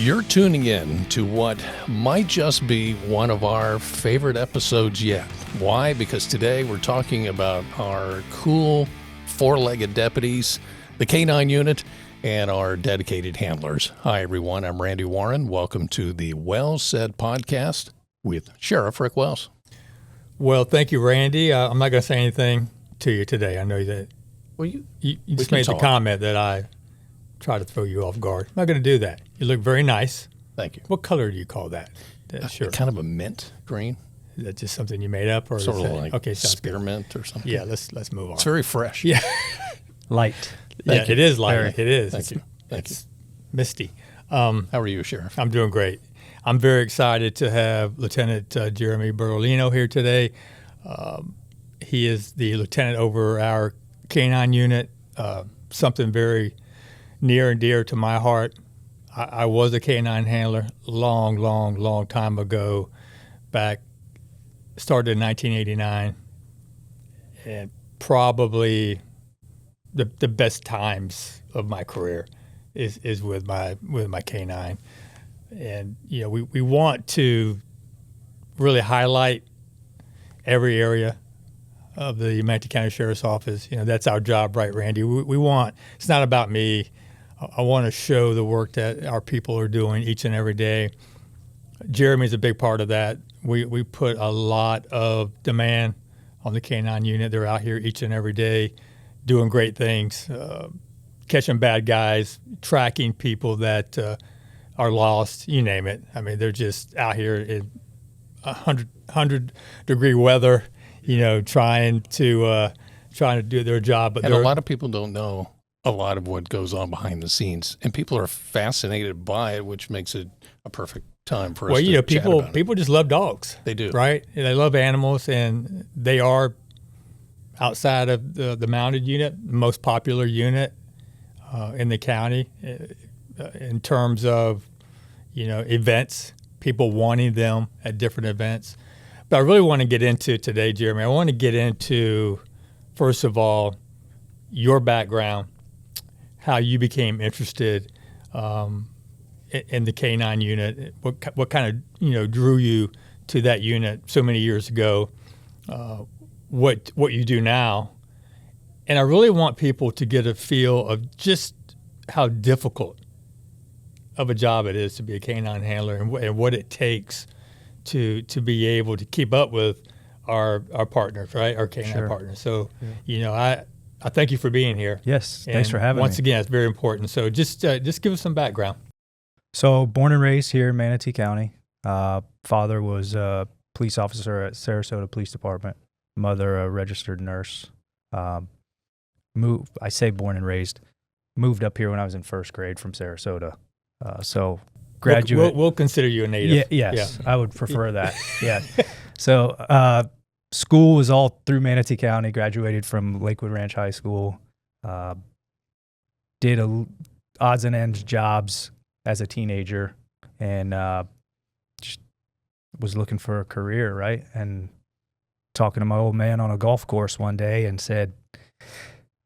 You're tuning in to what might just be one of our favorite episodes yet. Why? Because today we're talking about our cool four-legged deputies, the K-9 unit, and our dedicated handlers. Hi, everyone. I'm Randy Warren. Welcome to the Well Said podcast with Sheriff Rick Wells. Well, thank you, Randy. I'm not going to say anything to you today. I know that you just made the comment that I tried to throw you off guard. I'm not going to do that. You look very nice. Thank you. What color do you call that? Sure. Kind of a mint green. Is that just something you made up, or sort of like okay, spearmint or something? Yeah, let's move on. It's very fresh. Yeah, light. Thank you. It is light. Very. It is. Thank you. It's misty. How are you, Sheriff? I'm doing great. I'm very excited to have Lieutenant Jeremy Bertolino here today. He is the lieutenant over our K-9 unit, something very near and dear to my heart. I was a K-9 handler long time ago, started in 1989, and probably the best times of my career is with my K-9. And, you know, we want to really highlight every area of the Manatee County Sheriff's Office. You know, that's our job, right, Randy? We want, it's not about me. I want to show the work that our people are doing each and every day. Jeremy's a big part of that. We put a lot of demand on the K-9 unit. They're out here each and every day doing great things, catching bad guys, tracking people that are lost, you name it. I mean, they're just out here in 100-degree weather, you know, trying to do their job. But a lot of people don't know a lot of what goes on behind the scenes, and people are fascinated by it, which makes it a perfect time for us to chat about it. People just love dogs. They do, right? And they love animals, and they are, outside of the mounted unit, the most popular unit in the county in terms of, you know, events, people wanting them at different events. But I really want to get into today, Jeremy. I want to get into, first of all, your background, how you became interested in the K-9 unit, what kind of, you know, drew you to that unit so many years ago, what you do now. And I really want people to get a feel of just how difficult of a job it is to be a K-9 handler and what it takes to be able to keep up with our partners, right? Our K-9 partners. So, you know, I thank you for being here. Yes, thanks for having me. Once again, it's very important. So just give us some background. So born and raised here in Manatee County. Father was a police officer at Sarasota Police Department. Mother, a registered nurse. I say born and raised. Moved up here when I was in first grade from Sarasota. So graduate. We'll consider you a native. Yes, I would prefer that. Yeah. So school was all through Manatee County. Graduated from Lakewood Ranch High School. Did odds and ends jobs as a teenager, and just was looking for a career, right? And talking to my old man on a golf course one day and said,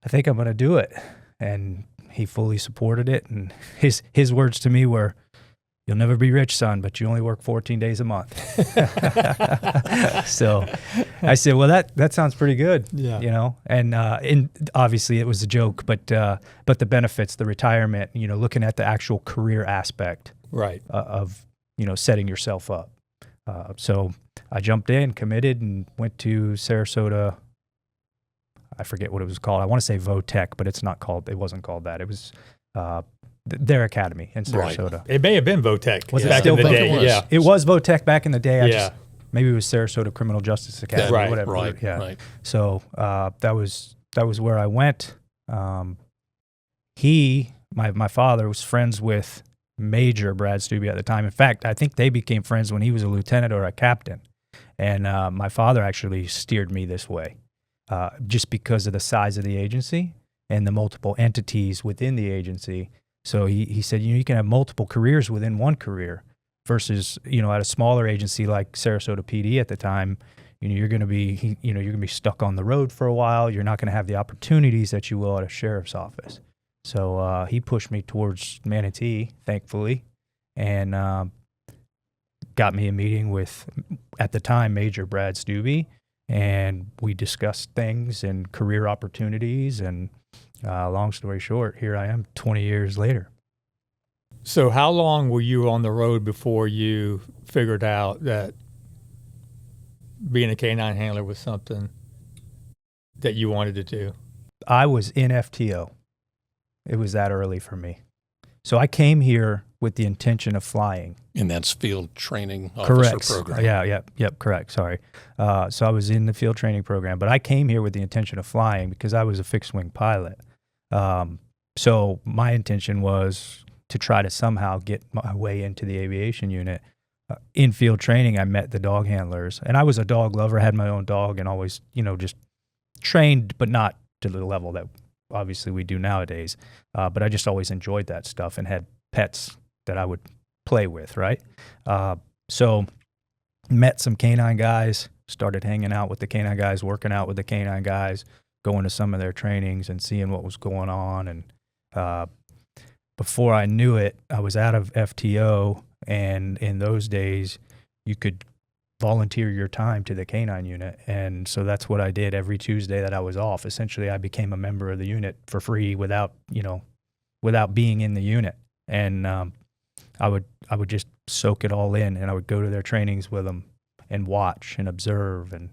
I think I'm going to do it. And he fully supported it. And his words to me were, you'll never be rich, son, but you only work 14 days a month. So I said, well, that sounds pretty good, you know? And obviously it was a joke, but the benefits, the retirement, you know, looking at the actual career aspect right. Of, you know, setting yourself up. So I jumped in, committed, and went to Sarasota. I forget what it was called. I want to say Votech, but it wasn't called that. It was their academy in Sarasota. Right. It may have been Votech. Was it back still in the Votech? day? It was Votech back in the day. Maybe it was Sarasota Criminal Justice Academy, right, whatever. Right, yeah. right. So that was where I went. My father was friends with Major Brad Stubbe at the time. In fact, I think they became friends when he was a lieutenant or a captain. And my father actually steered me this way, just because of the size of the agency and the multiple entities within the agency. So he said, you know, you can have multiple careers within one career versus, you know, at a smaller agency like Sarasota PD at the time, you know, you're going to be stuck on the road for a while. You're not going to have the opportunities that you will at a sheriff's office. So he pushed me towards Manatee, thankfully, and got me a meeting with, at the time, Major Brad Stubbe, and we discussed things and career opportunities, and long story short, here I am 20 years later. So how long were you on the road before you figured out that being a canine handler was something that you wanted to do? I was in FTO. It was that early for me. So I came here with the intention of flying. And that's field training officer Correct. program. Yep, correct. Sorry. So I was in the field training program, but I came here with the intention of flying because I was a fixed wing pilot. So my intention was to try to somehow get my way into the aviation unit. In field training, I met the dog handlers, and I was a dog lover, had my own dog, and always, just trained, but not to the level that obviously we do nowadays. But I just always enjoyed that stuff and had pets that I would play with, right? So met some canine guys, started hanging out with the canine guys, working out with the canine guys, going to some of their trainings and seeing what was going on. And before I knew it, I was out of FTO, and in those days, you could volunteer your time to the canine unit. And so that's what I did every Tuesday that I was off. Essentially, I became a member of the unit for free without being in the unit. And I would just soak it all in, and I would go to their trainings with them and watch and observe and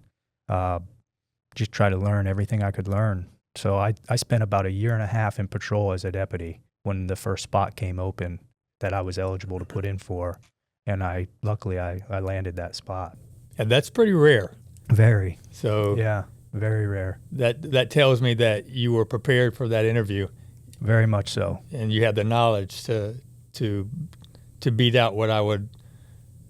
just try to learn everything I could learn. So I spent about 1.5 years in patrol as a deputy when the first spot came open that I was eligible to put in for, and luckily I landed that spot. And that's pretty rare. Very. So yeah, very rare. That tells me that you were prepared for that interview. Very much so. And you had the knowledge to beat out what I would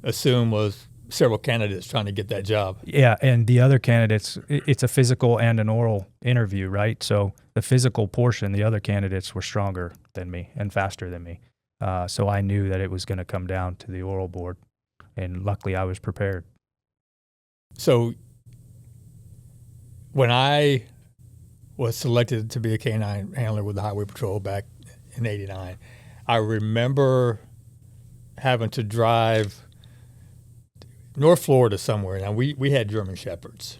assume was several candidates trying to get that job. Yeah, and the other candidates, it's a physical and an oral interview, right? So the physical portion, the other candidates were stronger than me and faster than me. So I knew that it was going to come down to the oral board, and luckily I was prepared. So when I was selected to be a canine handler with the Highway Patrol back in '89, I remember having to drive North Florida somewhere. Now, we had German Shepherds,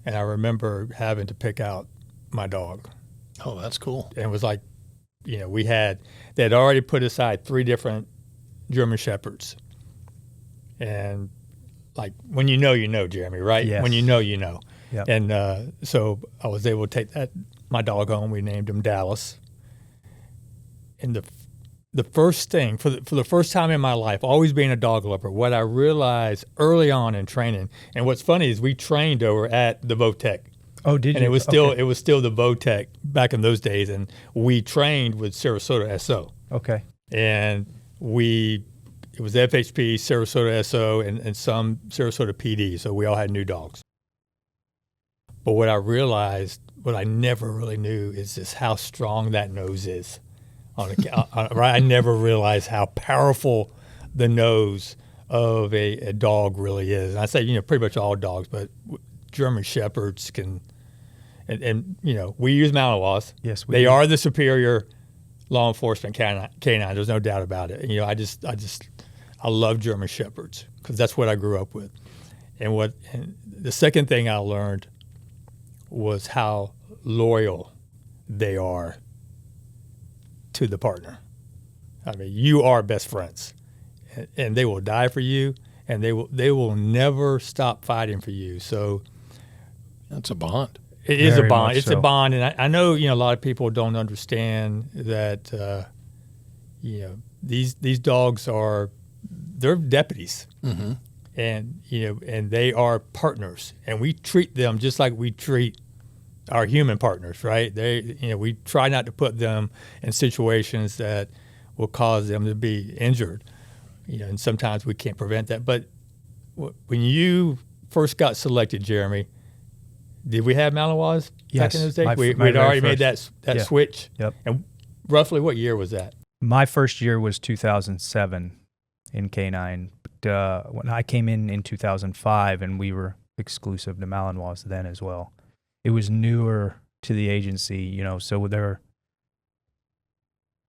and I remember having to pick out my dog. Oh, that's cool. And it was like, they had already put aside 3 different German Shepherds. And like, when you know, Jeremy, right? Yes. When you know, you know. Yep. And so I was able to take my dog home. We named him Dallas. And the first thing, for the first time in my life, always being a dog lover, what I realized early on in training, and what's funny is we trained over at the Votech. Oh, did you? And it was still the Votech back in those days, and we trained with Sarasota SO. Okay. And it was FHP, Sarasota SO, and some Sarasota PD, so we all had new dogs. But what I realized, what I never really knew, is just how strong that nose is. Right? I never realized how powerful the nose of a dog really is. And I say, pretty much all dogs, but German Shepherds can, and we use Malinois. Yes, they are the superior law enforcement canine. There's no doubt about it. And, I love German Shepherds because that's what I grew up with. And the second thing I learned was how loyal they are to the partner. I mean, you are best friends, and they will die for you, and they will never stop fighting for you. So that's a bond. It is a bond. It's so. a bond, and I know a lot of people don't understand that. These dogs they're deputies, mm-hmm. and they are partners, and we treat them just like we treat our human partners, right? We try not to put them in situations that will cause them to be injured, and sometimes we can't prevent that. But when you first got selected, Jeremy, did we have Malinois back in those days? We'd already made that switch. Yep. And roughly what year was that? My first year was 2007 in K9. But when I came in 2005, and we were exclusive to Malinois then as well. It was newer to the agency, so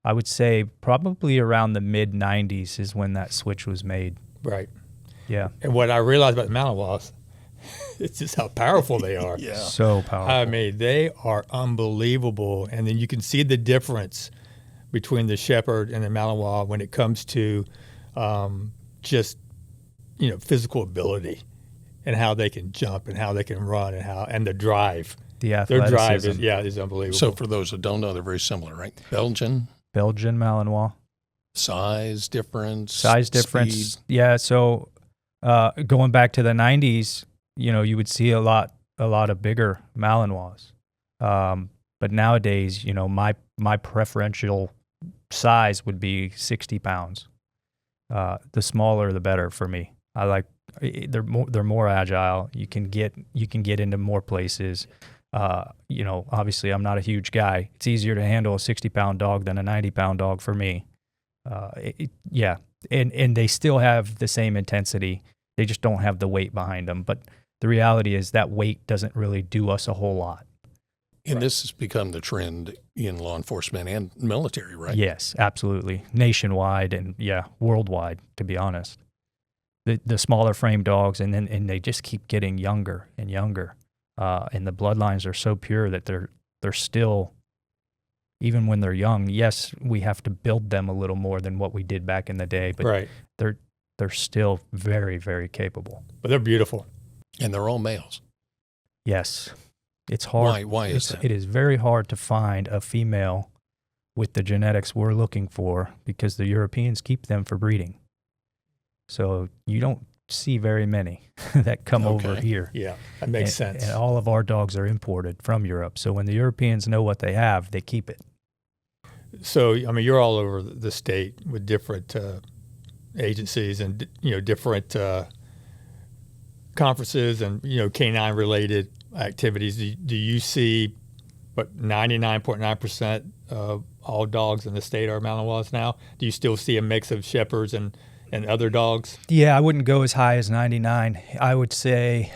I would say probably around the mid 90s is when that switch was made. Right. Yeah. And what I realized about the Malinois, it's just how powerful they are. Yeah. So powerful. I mean, they are unbelievable. And then you can see the difference between the Shepherd and the Malinois when it comes to just, physical ability and how they can jump and how they can run and the drive. The Their drive athleticism. is unbelievable. So for those that don't know, they're very similar, right? Belgian, Malinois. size difference, Difference. speed. Yeah. So going back to the 90s, you would see a lot of bigger Malinois. But nowadays, my preferential size would be 60 pounds. The smaller, the better for me. I like they're more agile. You can get into more places. Obviously, I'm not a huge guy. It's easier to handle a 60-pound dog than a 90-pound dog for me. And they still have the same intensity. They just don't have the weight behind them. But the reality is that weight doesn't really do us a whole lot. And this has become the trend in law enforcement and military, right? Yes, absolutely. Nationwide and worldwide, to be honest. The smaller frame dogs, and they just keep getting younger and younger. And the bloodlines are so pure that they're still, even when they're young, yes, we have to build them a little more than what we did back in the day, but right. they're still very, very capable. But they're beautiful. And they're all males. Yes. It's hard. Why is that? It is very hard to find a female with the genetics we're looking for because the Europeans keep them for breeding. So you don't see very many that come over here. Yeah, that makes sense. And all of our dogs are imported from Europe. So when the Europeans know what they have, they keep it. So, I mean, you're all over the state with different agencies and, different conferences and, canine-related activities. Do you see, 99.9% of all dogs in the state are Malinois now? Do you still see a mix of Shepherds and other dogs? Yeah, I wouldn't go as high as 99. I would say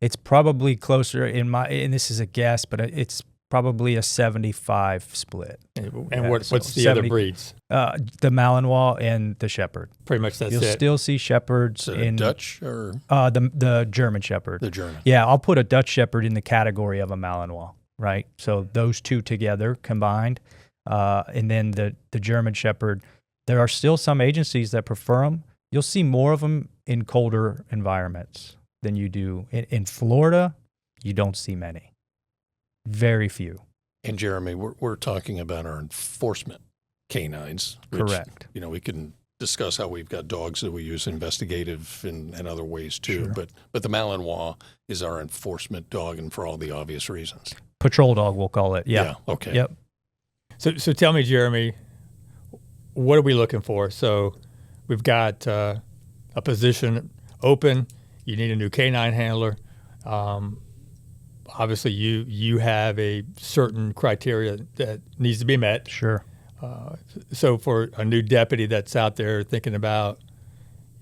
it's probably closer and this is a guess, but it's probably a 75 split. And what's the other breeds? The Malinois and the Shepherd. Pretty much that's You'll it. still see Shepherds in Dutch or the German Shepherd. the German? Yeah, I'll put a Dutch Shepherd in the category of a Malinois, right? So those two together combined, and then the German Shepherd. There are still some agencies that prefer them. You'll see more of them in colder environments than you do in Florida. You don't see many. Very few. And Jeremy, we're talking about our enforcement canines. Which, Correct. We can discuss how we've got dogs that we use investigative and other ways too. Sure. But the Malinois is our enforcement dog, and for all the obvious reasons. Patrol dog, we'll call it. Yeah. Okay. Yep. So tell me, Jeremy, what are we looking for? So we've got a position open. You need a new canine handler. Obviously, you have a certain criteria that needs to be met. Sure. So for a new deputy that's out there thinking about,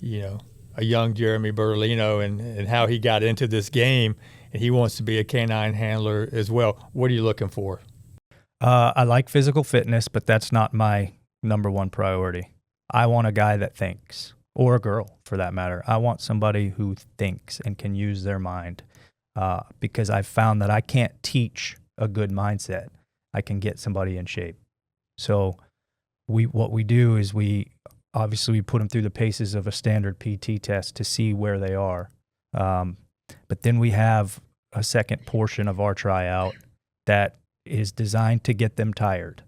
a young Jeremy Bertolino and how he got into this game, and he wants to be a canine handler as well, what are you looking for? I like physical fitness, but that's not my number one priority. I want a guy that thinks, or a girl for that matter. I want somebody who thinks and can use their mind, because I've found that I can't teach a good mindset. I can get somebody in shape. So what we do is we put them through the paces of a standard PT test to see where they are. But then we have a second portion of our tryout that is designed to get them tired,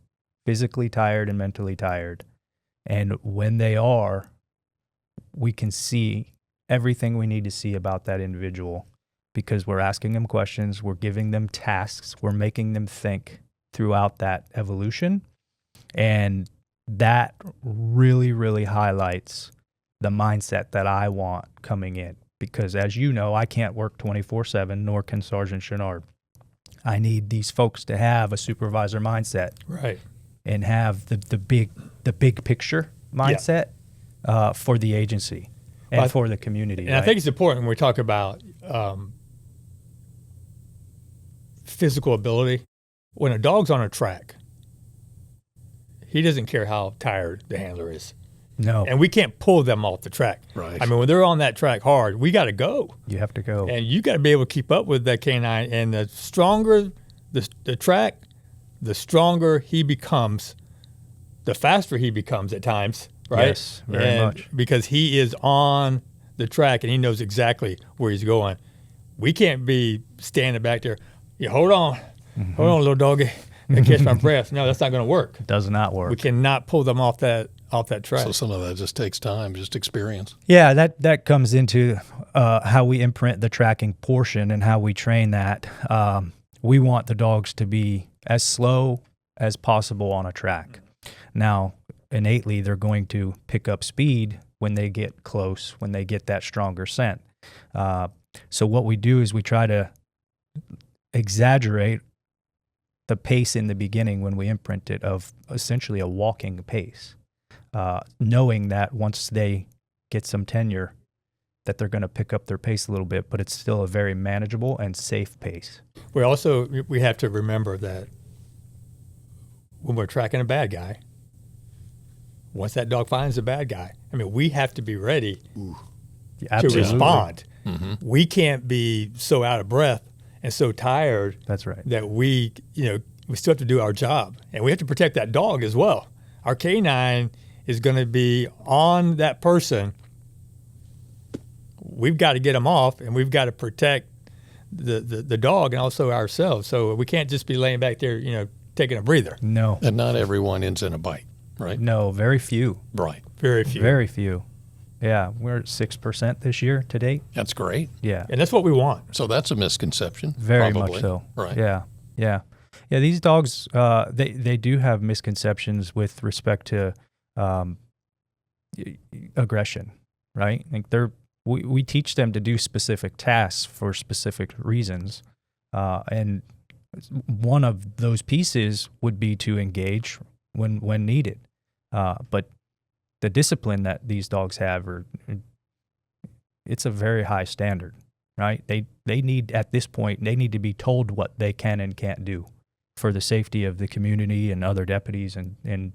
physically tired and mentally tired. And when they are, we can see everything we need to see about that individual because we're asking them questions, we're giving them tasks, we're making them think throughout that evolution. And that really, really highlights the mindset that I want coming in. Because as you know, I can't work 24/7, nor can Sergeant Chenard. I need these folks to have a supervisor mindset, Right. and have the big picture mindset for the agency and for the community. And I think it's important when we talk about physical ability. When a dog's on a track, he doesn't care how tired the handler is. No, And we can't pull them off the track. Right. I mean, when they're on that track hard, we got to go. you have to go. And you got to be able to keep up with that canine. And the stronger the track, the stronger he becomes, the faster he becomes at times, right? Yes, very much. Because he is on the track and he knows exactly where he's going. We can't be standing back there. Yeah, hold on, little doggy, and catch my breath. No, that's not going to work. Does not work. We cannot pull them off that track. So some of that just takes time, just experience. Yeah, that comes into how we imprint the tracking portion and how we train that. We want the dogs to be as slow as possible on a track. Now, innately, they're going to pick up speed when they get close, when they get that stronger scent. So what we do is we try to exaggerate the pace in the beginning when we imprint it of essentially a walking pace, knowing that once they get some tenure, that they're going to pick up their pace a little bit, but it's still a very manageable and safe pace. We have to remember that when we're tracking a bad guy, once that dog finds a bad guy, I mean, we have to be ready to respond. Mm-hmm. We can't be so out of breath and so tired That's right. that we still have to do our job. And we have to protect that dog as well. Our canine is going to be on that person. We've got to get them off, and we've got to protect the dog and also ourselves. So we can't just be laying back there, taking a breather. No. And not everyone ends in a bite, right? No, very few. Right. Very few. Very few. Yeah, we're at 6% this year to date. That's great. Yeah. And that's what we want. So that's a misconception. Very probably. much so. Right. Yeah. Yeah. Yeah, these dogs, they do have misconceptions with respect to aggression, right? Like we teach them to do specific tasks for specific reasons. And one of those pieces would be to engage when needed. But the discipline that these dogs have, it's a very high standard, right? They need, at this point, they need to be told what they can and can't do for the safety of the community and other deputies and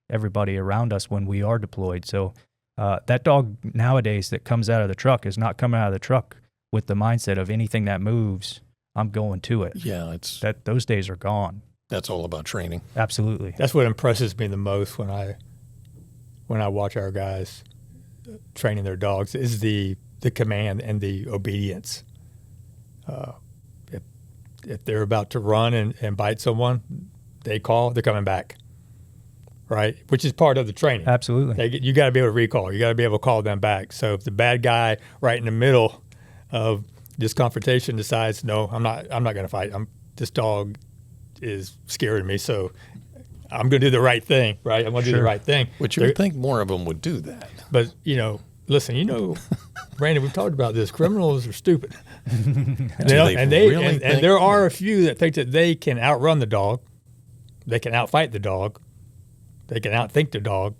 everybody around us when we are deployed. So that dog nowadays that comes out of the truck is not coming out of the truck with the mindset of anything that moves, I'm going to it. Yeah, Those days are gone. that's all about training. Absolutely. That's what impresses me the most when I watch our guys training their dogs is the command and the obedience. If they're about to run and bite someone, they're coming back, right? Which is part of the training. Absolutely. You got to be able to recall. You got to be able to call them back. So if the bad guy right in the middle of this confrontation decides, no, I'm not going to fight. This dog is scaring me, so I'm going to do the right thing, right? I'm going to do the right thing. Which you would think more of them would do that. But, listen, Brandon, we've talked about this. Criminals are stupid. And there are a few that think that they can outrun the dog, they can outfight the dog, they can outthink the dog,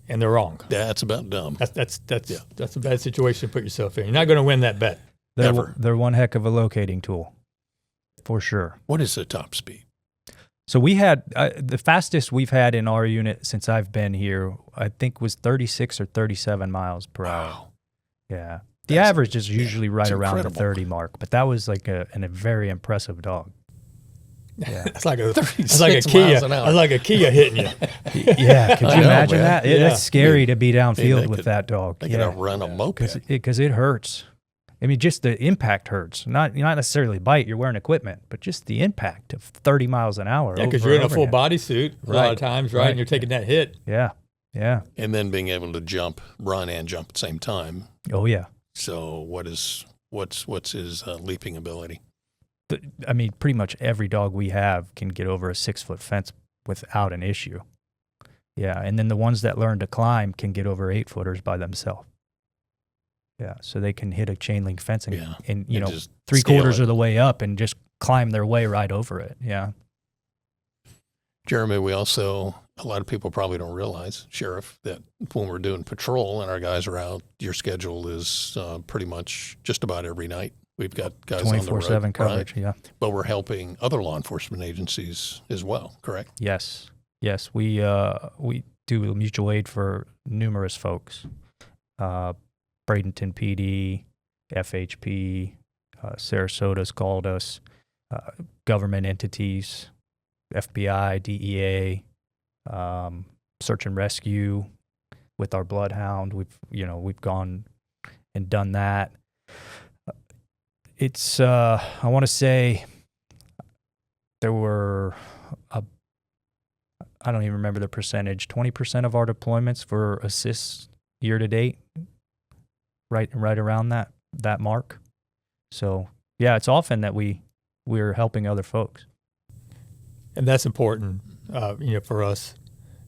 and they're wrong. That's about dumb. That's a bad situation to put yourself in. You're not going to win that bet. They're one heck of a locating tool, for sure. What is the top speed? So we had the fastest we've had in our unit since I've been here, I think, was 36 or 37 miles per hour. Wow. Yeah. The average is usually right it's around incredible. the 30 mark, but that was like a very impressive dog. Yeah. It's like a 36 Kia. miles an hour. It's like a Kia hitting you. Yeah, could I you know, imagine man. that? Yeah. It's scary to be downfield they with could- that dog. They can outrun a moped. Because it hurts. I mean, just the impact hurts. Not necessarily bite. You're wearing equipment, but just the impact of 30 miles an hour. Yeah, because over you're in a and full over again. bodysuit a lot of times, right? Right. And you're taking that hit. Yeah, yeah. And then being able to run and jump at the same time. Oh yeah. So what's his leaping ability? I mean, pretty much every dog we have can get over a 6-foot fence without an issue. Yeah, and then the ones that learn to climb can get over 8-footers by themselves. Yeah, so they can hit a chain link fence and And just 3/4 scale it. of the way up and just climb their way right over it. Yeah. Jeremy, a lot of people probably don't realize, Sheriff, that when we're doing patrol and our guys are out, your schedule is pretty much just about every night. We've got guys on the road. 24/7 coverage. Right? Yeah. But we're helping other law enforcement agencies as well, correct? Yes. Yes, we do mutual aid for numerous folks. Bradenton PD, FHP, Sarasota's called us, government entities, FBI, DEA, search and rescue with our bloodhound. We've gone and done that. It's I want to say there were I don't even remember the percentage, 20% of our deployments for assists year to date, right around that mark. So yeah, it's often that we're helping other folks. And that's important, for us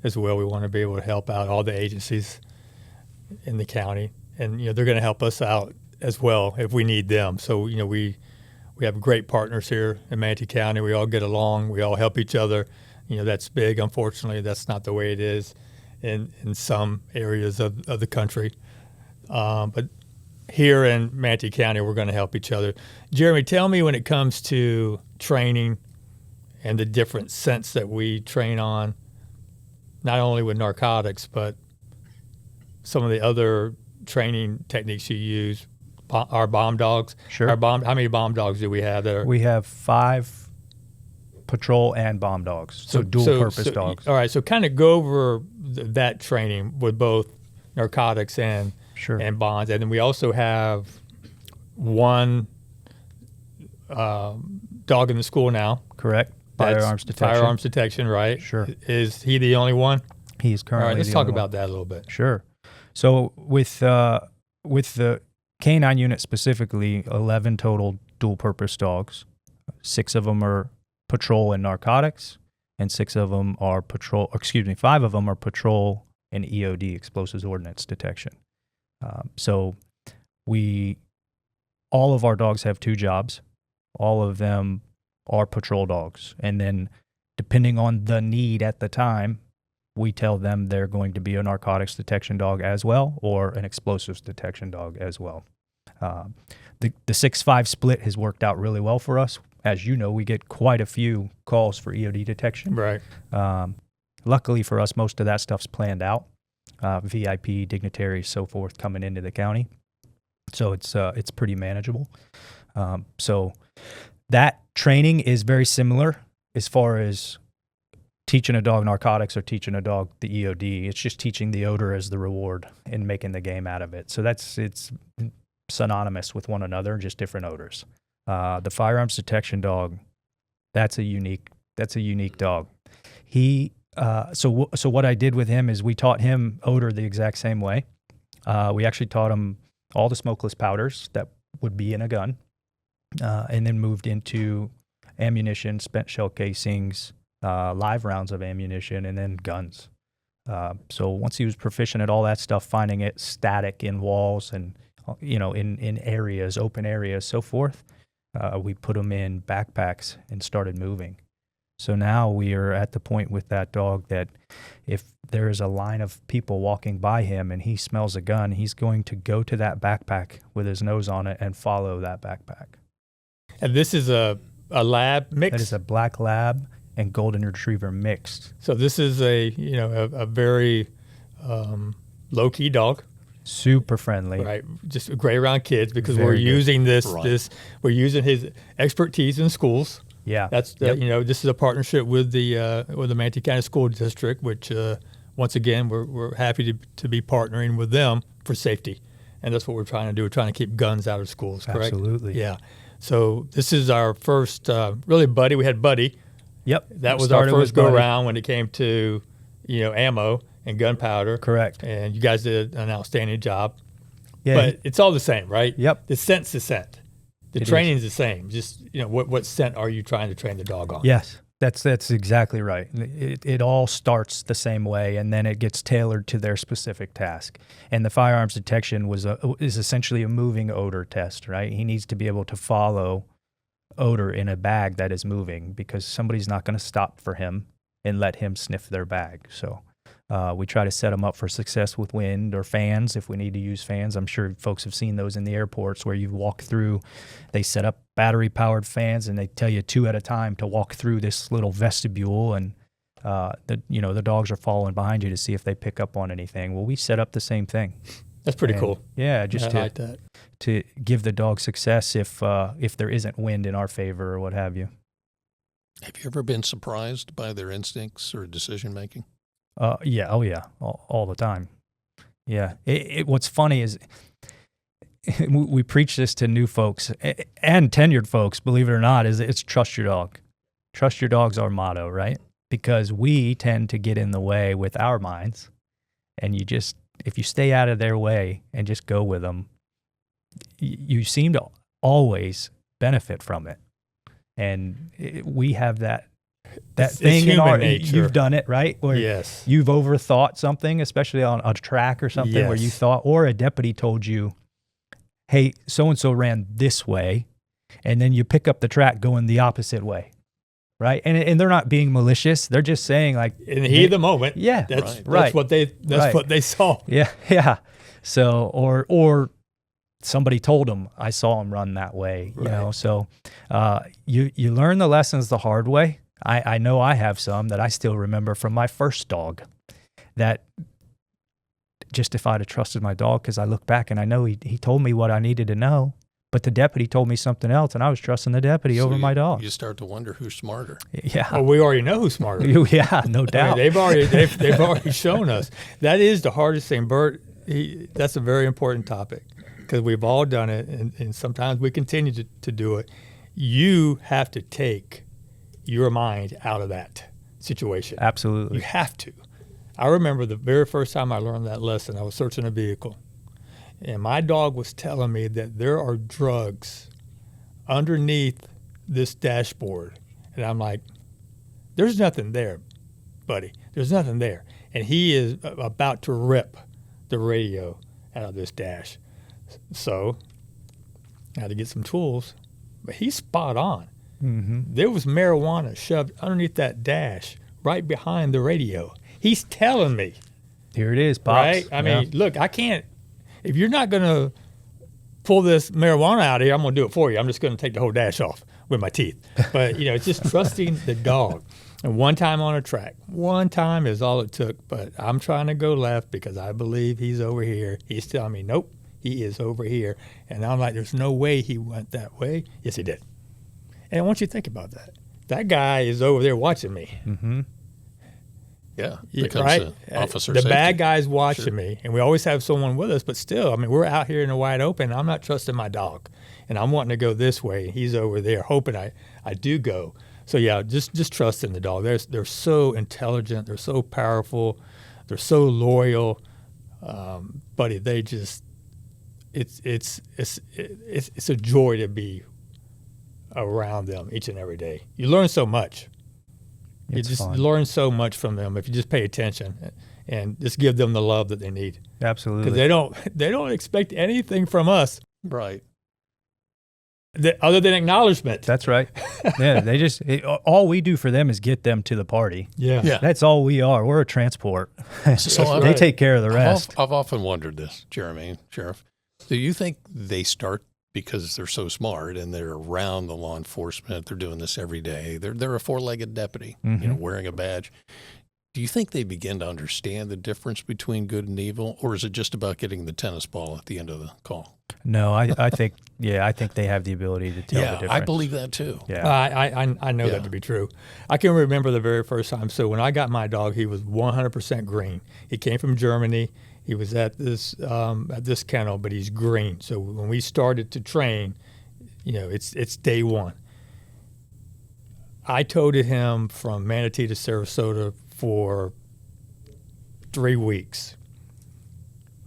as well. We want to be able to help out all the agencies in the county, and they're going to help us out as well if we need them. So we have great partners here in Manatee County. We all get along. We all help each other. That's big. Unfortunately, that's not the way it is in some areas of the country. But here in Manatee County, we're going to help each other. Jeremy, tell me, when it comes to training and the different scents that we train on, not only with narcotics, but some of the other training techniques you use, our bomb dogs. Sure. How many bomb dogs do we have there? We have 5 patrol and bomb dogs, so dual-purpose dogs. All right, so kind of go over that training with both narcotics and bonds. And then we also have one dog in the school now. Correct. Firearms detection, right? Sure. Is he the only one? He is currently. All right, let's the talk only about one. that a little bit. Sure. So with the K9 unit specifically, 11 total dual-purpose dogs. 6 of them are patrol and narcotics, and 5 of them are patrol and EOD, explosives ordnance detection. So all of our dogs have 2 jobs. All of them are patrol dogs. And then depending on the need at the time, we tell them they're going to be a narcotics detection dog as well, or an explosives detection dog as well. The 6-5 split has worked out really well for us. As you know, we get quite a few calls for EOD detection. Right. Luckily for us, most of that stuff's planned out. VIP, dignitaries, so forth, coming into the county. So it's pretty manageable. So that training is very similar as far as teaching a dog narcotics or teaching a dog the EOD. It's just teaching the odor as the reward and making the game out of it. So it's synonymous with one another, just different odors. The firearms detection dog, that's a unique dog. He so what I did with him is we taught him odor the exact same way. We actually taught him all the smokeless powders that would be in a gun, and then moved into ammunition, spent shell casings, live rounds of ammunition, and then guns. So once he was proficient at all that stuff, finding it static in walls and in areas, open areas, so forth, we put him in backpacks and started moving. So now we are at the point with that dog that if there is a line of people walking by him and he smells a gun, he's going to go to that backpack with his nose on it and follow that backpack. And this is a lab mix? That is a black lab and golden retriever mixed. So this is a very low-key dog. Super friendly. Right. Just great around kids because we're using we're using his expertise in schools. Yeah. That's this is a partnership with the Manatee County School District, which once again we're happy to be partnering with them for safety, and that's what we're trying to do. We're trying to keep guns out of schools. Correct? Absolutely. Yeah. So this is our first really Buddy. We had Buddy. Yep. That was our first go around when it came to ammo and gunpowder. Correct. And you guys did an outstanding job. Yeah. But it's all the same, right? Yep. The scent's the scent. The training's the same. Just what scent are you trying to train the dog on? Yes, that's exactly right. It all starts the same way, and then it gets tailored to their specific task. And the firearms detection is essentially a moving odor test, right? He needs to be able to follow odor in a bag that is moving because somebody's not going to stop for him and let him sniff their bag. So we try to set them up for success with wind or fans if we need to use fans. I'm sure folks have seen those in the airports where you walk through. They set up battery-powered fans, and they tell you 2 at a time to walk through this little vestibule, and the dogs are following behind you to see if they pick up on anything. Well, we set up the same thing. That's pretty cool. Yeah, just I like that. to give the dog success if there isn't wind in our favor or what have you. Have you ever been surprised by their instincts or decision making? Yeah, oh yeah, all the time. Yeah, what's funny is we preach this to new folks and tenured folks, believe it or not, is it's trust your dog. Trust your dog's our motto, right? Because we tend to get in the way with our minds, and if you stay out of their way and just go with them, you seem to always benefit from it. And we have that thing in our nature. You've done it, right? Where yes. You've overthought something, especially on a track or something, yes. where you thought, or a deputy told you, hey, so-and-so ran this way, and then you pick up the track going the opposite way, right? And they're not being malicious. They're just saying, like, in the heat of the moment. Yeah, that's right. what they saw. Yeah. So, or somebody told them, I saw him run that way, right. So you learn the lessons the hard way. I know I have some that I still remember from my first dog, that just if I'd have trusted my dog, because I look back and I know he told me what I needed to know, but the deputy told me something else, and I was trusting the deputy over my dog. You start to wonder who's smarter. Yeah. Well, we already know who's smarter. Yeah, no doubt. I mean, they've already shown us. That is the hardest thing, Bert. That's a very important topic, because we've all done it, and sometimes we continue to do it. You have to take your mind out of that situation. Absolutely. You have to. I remember the very first time I learned that lesson, I was searching a vehicle, and my dog was telling me that there are drugs underneath this dashboard. And I'm like, there's nothing there, buddy. There's nothing there. And he is about to rip the radio out of this dash. So I had to get some tools, but he's spot on. Mm-hmm. There was marijuana shoved underneath that dash right behind the radio. He's telling me. Here it is, Pops. Right? I mean, look, I can't, if you're not going to pull this marijuana out of here, I'm going to do it for you. I'm just going to take the whole dash off with my teeth. But, it's just trusting the dog. And one time on a track, one time is all it took. But I'm trying to go left because I believe he's over here. He's telling me, nope, he is over here. And I'm like, there's no way he went that way. Yes, he did. And I want you to think about that. That guy is over there watching me. Mm-hmm. Yeah, becomes right? Officer the safety. bad guy's watching me, and we always have someone with us, but still, I mean, we're out here in the wide open. I'm not trusting my dog, and I'm wanting to go this way, and he's over there hoping I do go. So yeah, just trust in the dog. They're so intelligent, they're so powerful, they're so loyal, buddy. They just it's a joy to be around them each and every day. You learn so much. You just learn so much from them if you just pay attention and just give them the love that they need. Absolutely. Because they don't expect anything from us, Right. Other than acknowledgement. That's right. Yeah, all we do for them is get them to the party. Yeah. That's all we are. We're a transport. So they take care of the rest. I've often wondered this, Jeremy, Sheriff. Do you think they start because they're so smart and they're around the law enforcement, they're doing this every day, they're a four-legged deputy, wearing a badge. Do you think they begin to understand the difference between good and evil, or is it just about getting the tennis ball at the end of the call? No, I think they have the ability to tell the difference. I believe that too. Yeah. I know that to be true. I can remember the very first time. So when I got my dog, he was 100% green. He came from Germany. He was at this kennel, but he's green. So when we started to train, it's day one. I toted him from Manatee to Sarasota for 3 weeks.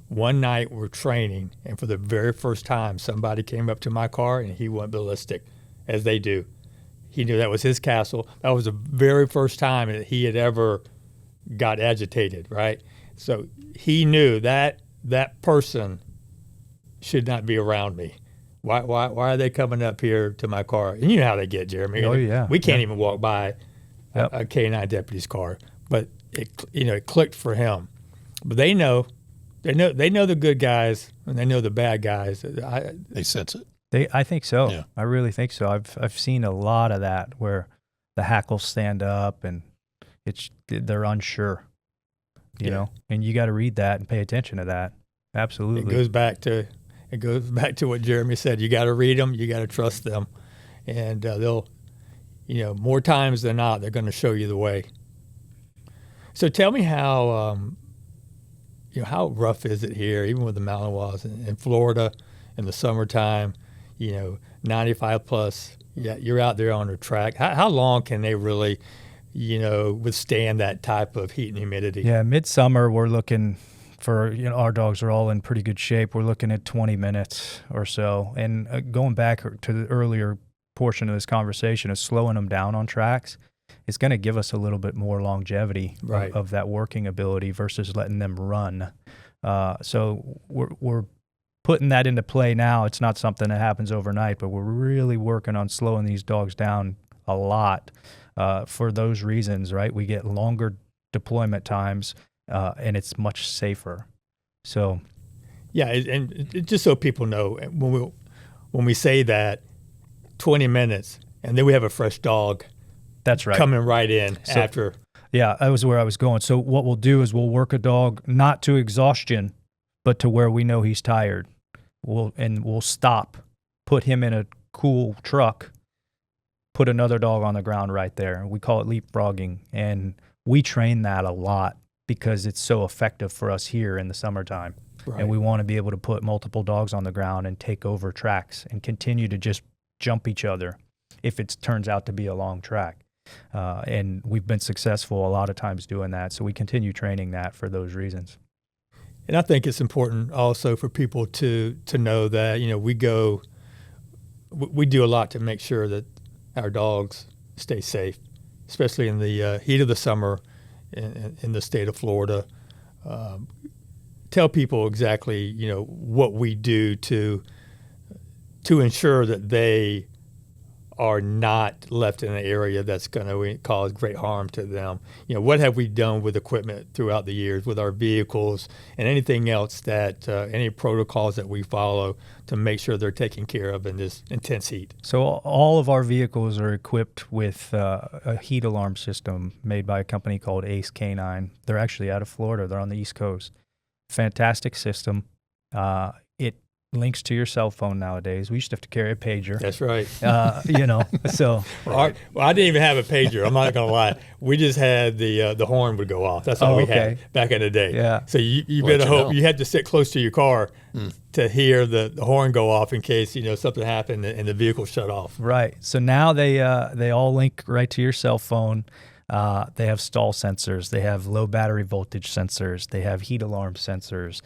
One night we're training, and for the very first time, somebody came up to my car and he went ballistic, as they do. He knew that was his castle. That was the very first time that he had ever got agitated, right? So he knew that person should not be around me. Why are they coming up here to my car? And you know how they get, Jeremy. Oh, yeah. We can't even walk by a K-9 deputy's car. But it clicked for him. But they know the good guys and they know the bad guys. They sense it. I think so. Yeah. I really think so. I've seen a lot of that where the hackles stand up and They're unsure, you Yeah. know, and you got to read that and pay attention to that. Absolutely. It goes back to what Jeremy said. You got to read them. You got to trust them, and they'll, more times than not, they're going to show you the way. So tell me how rough is it here, even with the mountain walls in Florida in the summertime? 95 plus. Yeah, you're out there on a track. How long can they really, withstand that type of heat and humidity? Yeah, midsummer we're looking for, our dogs are all in pretty good shape. We're looking at 20 minutes or so. And going back to the earlier portion of this conversation of slowing them down on tracks, it's going to give us a little bit more longevity Right. of that working ability versus letting them run. So we're putting that into play now. It's not something that happens overnight, but we're really working on slowing these dogs down a lot for those reasons, right? We get longer deployment times, and it's much safer. So, Yeah, and just so people know, when we say that, 20 minutes, and then we have a fresh dog that's right. coming right in after. Yeah, that was where I was going. So what we'll do is we'll work a dog not to exhaustion, but to where we know he's tired. We'll stop, put him in a cool truck, put another dog on the ground right there. We call it leapfrogging, and we train that a lot because it's so effective for us here in the summertime. Right. And we want to be able to put multiple dogs on the ground and take over tracks and continue to just jump each other if it turns out to be a long track. And we've been successful a lot of times doing that. So we continue training that for those reasons. And I think it's important also for people to know that, we do a lot to make sure that our dogs stay safe, especially in the heat of the summer in the state of Florida. Tell people exactly, what we do to ensure that they are not left in an area that's going to cause great harm to them. What have we done with equipment throughout the years, with our vehicles and anything else that, any protocols that we follow to make sure they're taken care of in this intense heat? So all of our vehicles are equipped with a heat alarm system made by a company called Ace Canine. They're actually out of Florida. They're on the East Coast. Fantastic system. It links to your cell phone nowadays. We used to have to carry a pager. That's right. So. Well, I didn't even have a pager. I'm not going to lie. We just had the horn would go off. That's all we had back in the day. Yeah. So you better hope you had to sit close to your car to hear the horn go off in case something happened and the vehicle shut off. Right. So now they all link right to your cell phone. They have stall sensors. They have low battery voltage sensors. They have heat alarm sensors.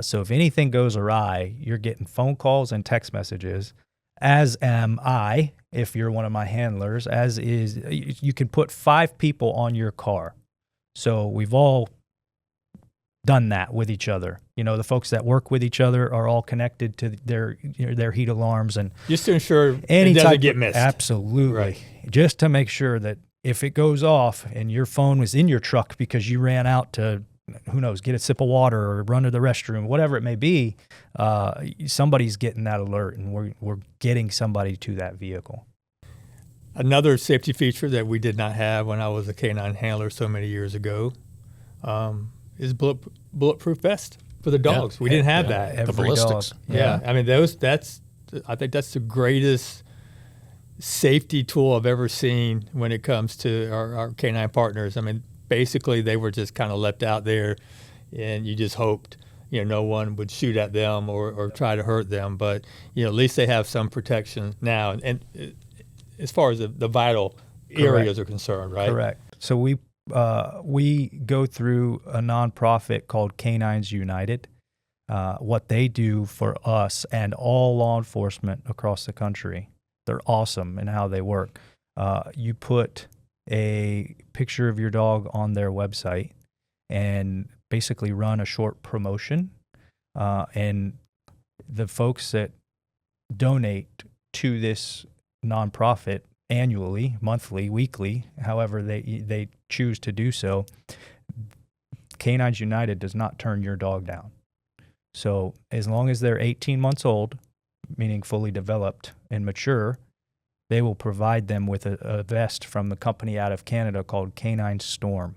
So if anything goes awry, you're getting phone calls and text messages, as am I, if you're one of my handlers, as is, you can put 5 people on your car. So we've all done that with each other. The folks that work with each other are all connected to their heat alarms, and just to ensure it doesn't get missed. Absolutely. Right. Just to make sure that if it goes off and your phone was in your truck because you ran out to, who knows, get a sip of water or run to the restroom, whatever it may be, somebody's getting that alert, and we're getting somebody to that vehicle. Another safety feature that we did not have when I was a canine handler so many years ago is bulletproof vest for the dogs. We didn't have that. The Every ballistics. dog. Yeah. I mean, I think that's the greatest safety tool I've ever seen when it comes to our canine partners. I mean, basically they were just kind of left out there, and you just hoped no one would shoot at them or try to hurt them. But at least they have some protection now. And as far as the vital areas are concerned, right? Correct. So we go through a nonprofit called Canines United. What they do for us and all law enforcement across the country, they're awesome in how they work. You put a picture of your dog on their website and basically run a short promotion. And the folks that donate to this nonprofit annually, monthly, weekly, however they choose to do so, Canines United does not turn your dog down. So as long as they're 18 months old, meaning fully developed and mature, they will provide them with a vest from the company out of Canada called Canine Storm.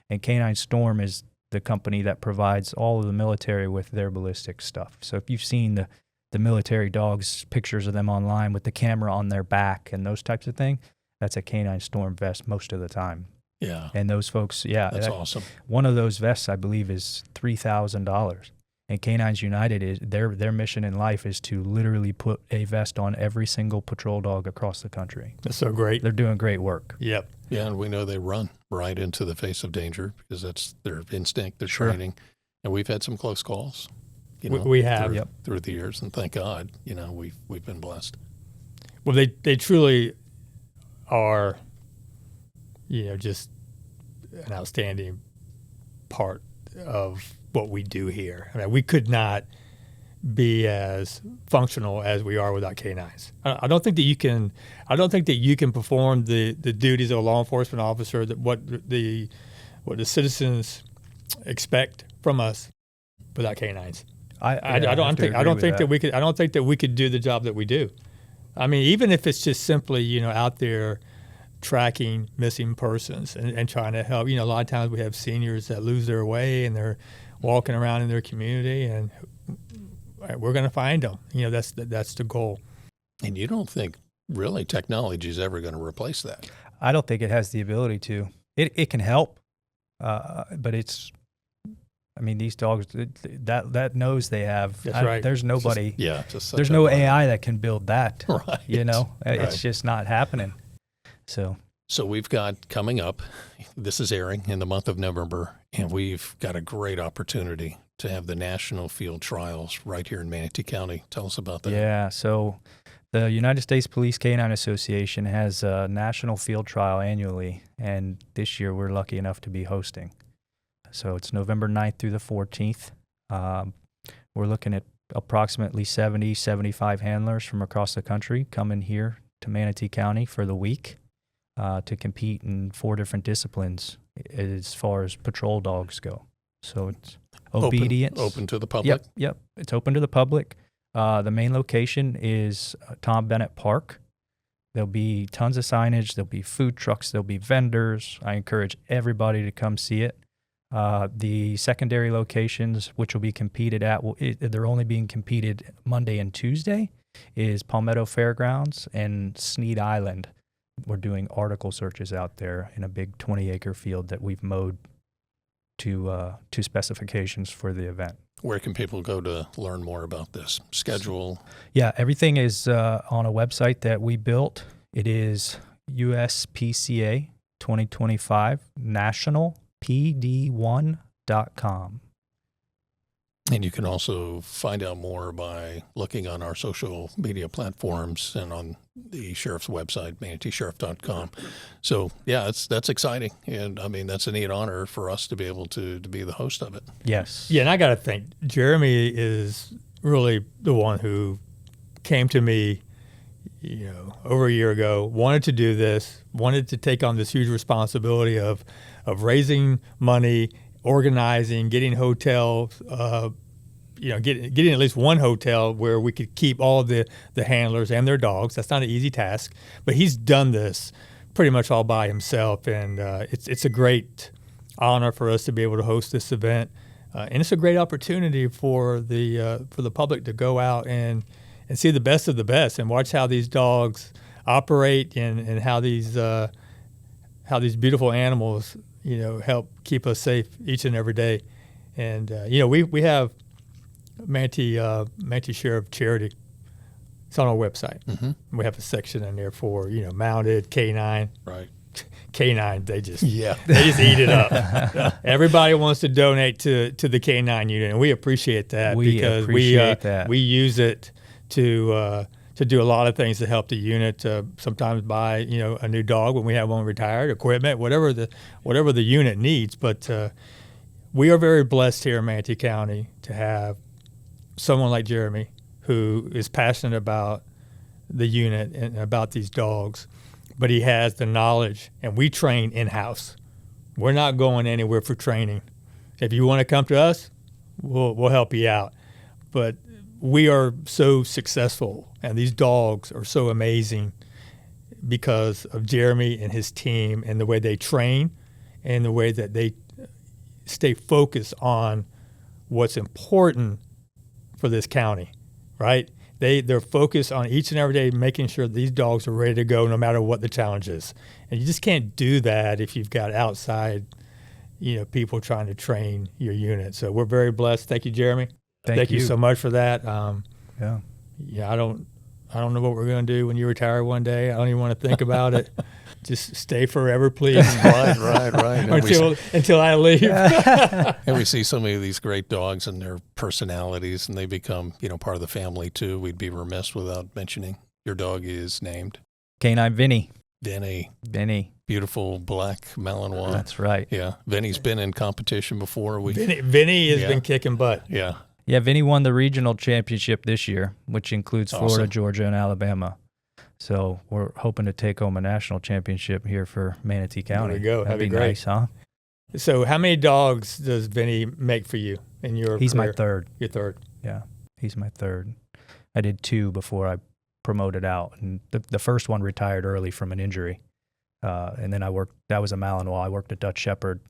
And Canine Storm is the company that provides all of the military with their ballistic stuff. So if you've seen the military dogs, pictures of them online with the camera on their back and those types of things, that's a Canine Storm vest most of the time. Yeah. And those folks, That's awesome. One of those vests, I believe, is $3,000. And Canines United, their mission in life is to literally put a vest on every single patrol dog across the country. That's so great. They're doing great work. Yep. Yeah, and we know they run right into the face of danger because that's their instinct, their Sure. training. And we've had some close calls. We have. Through the years, and thank God, we've been blessed. Well, they truly are, just an outstanding part of what we do here. I mean, we could not be as functional as we are without canines. I don't think that you can. I don't think that you can perform the duties of a law enforcement officer that what the citizens expect from us without canines. I don't think that we could do the job that we do. I mean, even if it's just simply out there tracking missing persons and trying to help. A lot of times we have seniors that lose their way and they're walking around in their community, and we're going to find them. That's the goal. And you don't think really technology is ever going to replace that? I don't think it has the ability to. It can help, but it's. I mean, these dogs, that nose they have. That's right. There's nobody. There's no AI that can build that. Right. It's just not happening. So we've got coming up, this is airing in the month of November, and we've got a great opportunity to have the national field trials right here in Manatee County. Tell us about that. Yeah, so the United States Police Canine Association has a national field trial annually, and this year we're lucky enough to be hosting. So it's November 9th through the 14th. We're looking at approximately 70, 75 handlers from across the country coming here to Manatee County for the week. To compete in 4 different disciplines as far as patrol dogs go. So it's obedience. Open to the public? Yep. It's open to the public. The main location is Tom Bennett Park. There'll be tons of signage. There'll be food trucks. There'll be vendors. I encourage everybody to come see it. The secondary locations, which will be competed at, they're only being competed Monday and Tuesday, is Palmetto Fairgrounds and Sneed Island. We're doing article searches out there in a big 20-acre field that we've mowed to specifications for the event. Where can people go to learn more about this? Schedule? Yeah, everything is on a website that we built. It is USPCA 2025 nationalpd1.com. And you can also find out more by looking on our social media platforms and on the sheriff's website, manateesheriff.com. So, yeah, that's exciting. And, I mean, that's a neat honor for us to be able to be the host of it. Yes. Yeah, and I got to think, Jeremy is really the one who came to me, over a year ago, wanted to do this, wanted to take on this huge responsibility of raising money, organizing, getting hotels, getting at least one hotel where we could keep all the handlers and their dogs. That's not an easy task, but he's done this pretty much all by himself, and it's a great honor for us to be able to host this event, and it's a great opportunity for the public to go out and see the best of the best and watch how these dogs operate and how these beautiful animals help keep us safe each and every day. And, we have Manatee Sheriff Charity. It's on our website. Mm-hmm. We have a section in there for, mounted, canine. Right. Canine, they just eat it up. Everybody wants to donate to the canine unit, and we appreciate that we use it to do a lot of things to help the unit. Sometimes buy a new dog when we have one retired, equipment, whatever the unit needs. But we are very blessed here in Manatee County to have someone like Jeremy who is passionate about the unit and about these dogs, but he has the knowledge, and we train in-house. We're not going anywhere for training. If you want to come to us, we'll help you out. But we are so successful, and these dogs are so amazing. because of Jeremy and his team and the way they train and the way that they stay focused on what's important for this county, right? They're focused on each and every day making sure these dogs are ready to go no matter what the challenge is. And you just can't do that if you've got outside, people trying to train your unit. So we're very blessed. Thank you, Jeremy. Thank you so much for that. Yeah, I don't know what we're going to do when you retire one day. I don't even want to think about it. Just stay forever, please. Right. until I leave. And we see so many of these great dogs and their personalities, and they become, part of the family too. We'd be remiss without mentioning your dog is named Canine Vinny. Vinny. Beautiful black Malinois. That's right. Yeah. Vinny's been in competition before. Vinny has been kicking butt. Yeah. Yeah, Vinny won the regional championship this year, which includes Florida, Awesome. Georgia, and Alabama. So we're hoping to take home a national championship here for Manatee County. There we go. That'd be great. nice, huh? So how many dogs does Vinny make for you in your He's career? my third. Your third. Yeah, he's my third. I did 2 before I promoted out, and the first one retired early from an injury. And then that was a Malinois. I worked a Dutch Shepherd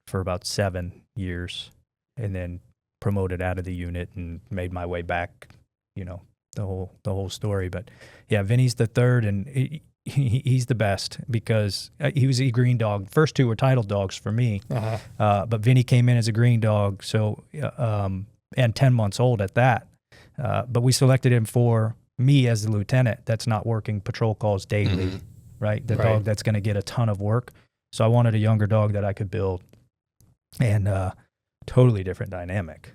for about 7 years, and then promoted out of the unit and made my way back, the whole story. But yeah, Vinny's the third, and he's the best because he was a green dog. First 2 were title dogs for me, but Vinny came in as a green dog, so and 10 months old at that. But we selected him for me as the lieutenant that's not working patrol calls daily, right? The dog that's going to get a ton of work. So I wanted a younger dog that I could build, and totally different dynamic.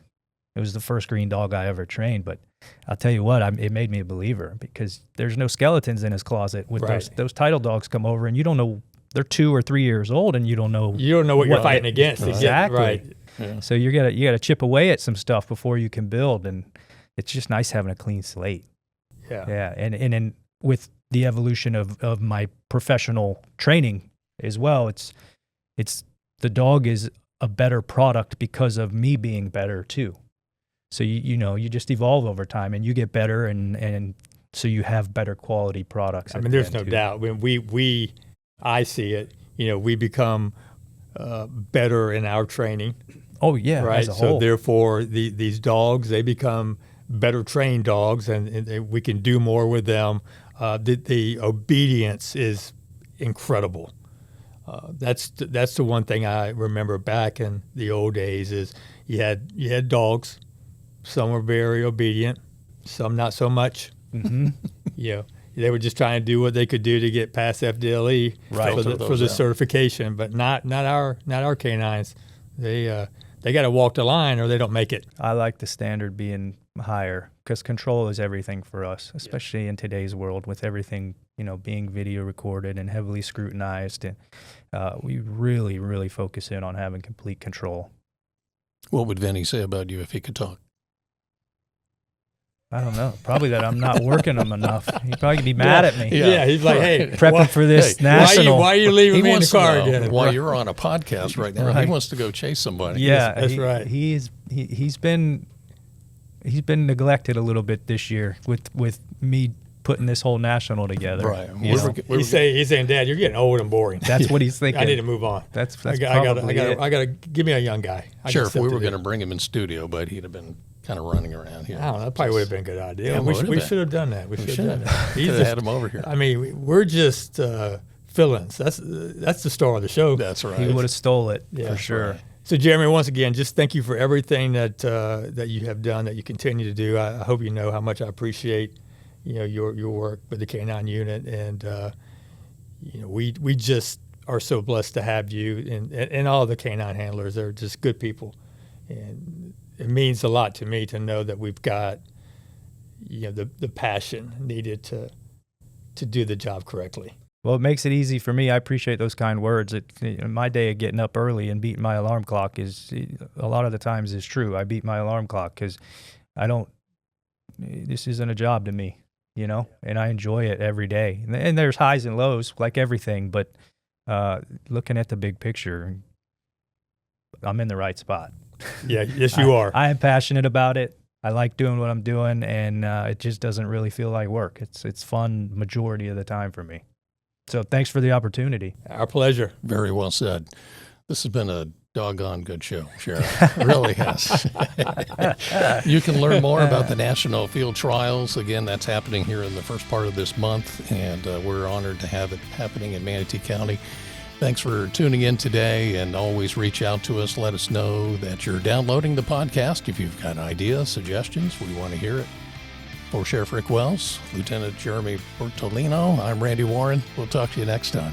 It was the first green dog I ever trained, but I'll tell you what, it made me a believer because there's no skeletons in his closet. With those title dogs come over, and you don't know, they're 2 or 3 years old, and you don't know what you're fighting against. Exactly. Right. Yeah. So you gotta chip away at some stuff before you can build, and it's just nice having a clean slate. Yeah. And with the evolution of my professional training as well, it's the dog is a better product because of me being better too. So you just evolve over time and you get better, and so you have better quality products. I mean, there's no doubt. When I see it, we become better in our training. Oh yeah, right. As a whole. So therefore, these dogs, they become better trained dogs, and we can do more with them. The obedience is incredible. That's the one thing I remember back in the old days is you had dogs. Some were very obedient, some not so much. Mm-hmm. They were just trying to do what they could do to get past FDLE for the certification, but not our canines. They got to walk the line or they don't make it. I like the standard being higher because control is everything for us, especially in today's world with everything being video recorded and heavily scrutinized, and we really, really focus in on having complete control. What would Vinny say about you if he could talk? I don't know. Probably that I'm not working him enough. He'd probably be mad at me. Yeah, he's like, hey, prepping for this national. Why are you leaving me in the car again? While you're on a podcast right now, he wants to go chase somebody. Yeah, that's right. He's been neglected a little bit this year with me putting this whole national together. Right. He's saying, Dad, you're getting old and boring. That's what he's thinking. I need to move on. That's I gotta give me a young guy. Sure, if we were going to bring him in studio, but he'd have been kind of running around here. I don't know. That probably would have been a good idea. Yeah, we should have done that. We should have done that. Could have had him over here. I mean, we're just fill-ins. That's the star of the show. That's right. He would have stole it for sure. Right. So, Jeremy, once again, just thank you for everything that you have done, that you continue to do. I hope you know how much I appreciate your work with the K9 unit, and we just are so blessed to have you and all the K9 handlers. They're just good people, and it means a lot to me to know that we've got the passion needed to do the job correctly. Well, it makes it easy for me. I appreciate those kind words. My day of getting up early and beating my alarm clock is a lot of the times is true. I beat my alarm clock because this isn't a job to me, and I enjoy it every day. And there's highs and lows like everything, but looking at the big picture, I'm in the right spot. Yeah, yes, you are. I am passionate about it. I like doing what I'm doing, and it just doesn't really feel like work. It's fun majority of the time for me. So thanks for the opportunity. Our pleasure. Very well said. This has been a doggone good show, Sheriff. It really has. You can learn more about the National Field Trials. Again, that's happening here in the first part of this month, and we're honored to have it happening in Manatee County. Thanks for tuning in today, and always reach out to us. Let us know that you're downloading the podcast. If you've got ideas, suggestions, we want to hear it. For Sheriff Rick Wells, Lieutenant Jeremy Bertolino, I'm Randy Warren. We'll talk to you next time.